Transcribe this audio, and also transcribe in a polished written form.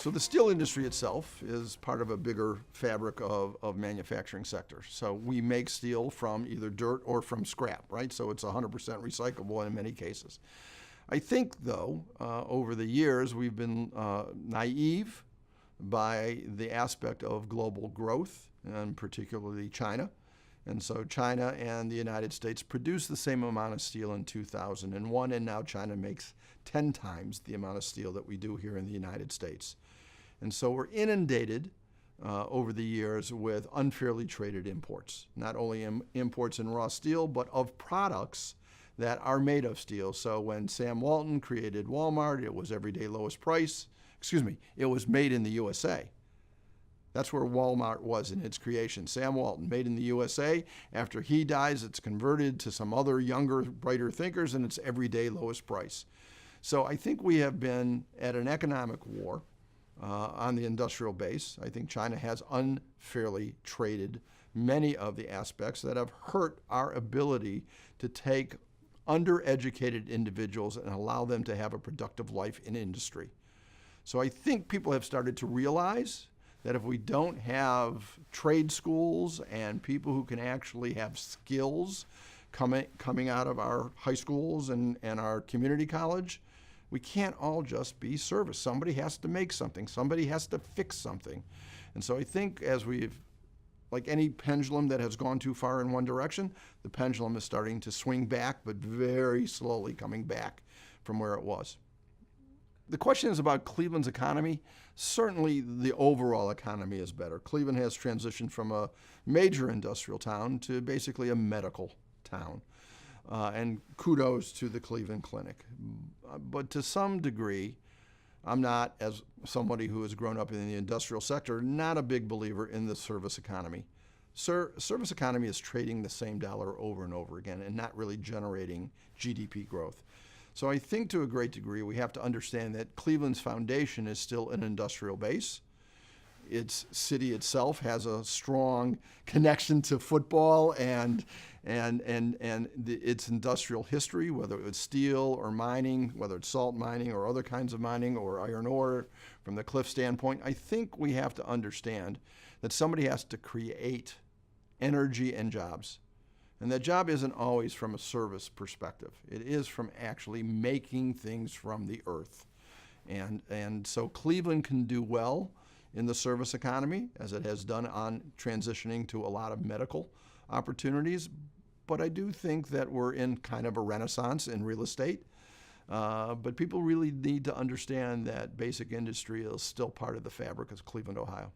So the steel industry itself is part of a bigger fabric of manufacturing sector. So we make steel from either dirt or from scrap, right? So it's 100% recyclable in many cases. I think, though, over the years, we've been naive by the aspect of global growth, and particularly China. And so China and the United States produced the same amount of steel in 2001, and now China makes 10 times the amount of steel that we do here in the United States. And so we're inundated over the years with unfairly traded imports, not only imports in raw steel, but of products that are made of steel. So when Sam Walton created Walmart, it was everyday lowest price. It was made in the USA. That's where Walmart was in its creation. Sam Walton, made in the USA. After he dies, it's converted to some other younger, brighter thinkers, and it's everyday lowest price. So I think we have been at an economic war on the industrial base. I think China has unfairly traded many of the aspects that have hurt our ability to take undereducated individuals and allow them to have a productive life in industry. So I think people have started to realize that if we don't have trade schools and people who can actually have skills coming out of our high schools and our community college, we can't all just be service. Somebody has to make something. Somebody has to fix something. And so I think as like any pendulum that has gone too far in one direction, the pendulum is starting to swing back, but very slowly coming back from where it was. The question is about Cleveland's economy. Certainly the overall economy is better. Cleveland has transitioned from a major industrial town to basically a medical town. And kudos to the Cleveland Clinic. But to some degree, I'm not, as somebody who has grown up in the industrial sector, not a big believer in the service economy. Service economy is trading the same dollar over and over again and not really generating GDP growth. So I think to a great degree we have to understand that Cleveland's foundation is still an industrial base. Its city itself has a strong connection to football and its industrial history, whether it was steel or mining, whether it's salt mining or other kinds of mining or iron ore from the cliff standpoint. I think we have to understand that somebody has to create energy and jobs. And that job isn't always from a service perspective. It is from actually making things from the earth. And so Cleveland can do well in the service economy, as it has done on transitioning to a lot of medical opportunities. But I do think that we're in kind of a renaissance in real estate. But people really need to understand that basic industry is still part of the fabric of Cleveland, Ohio.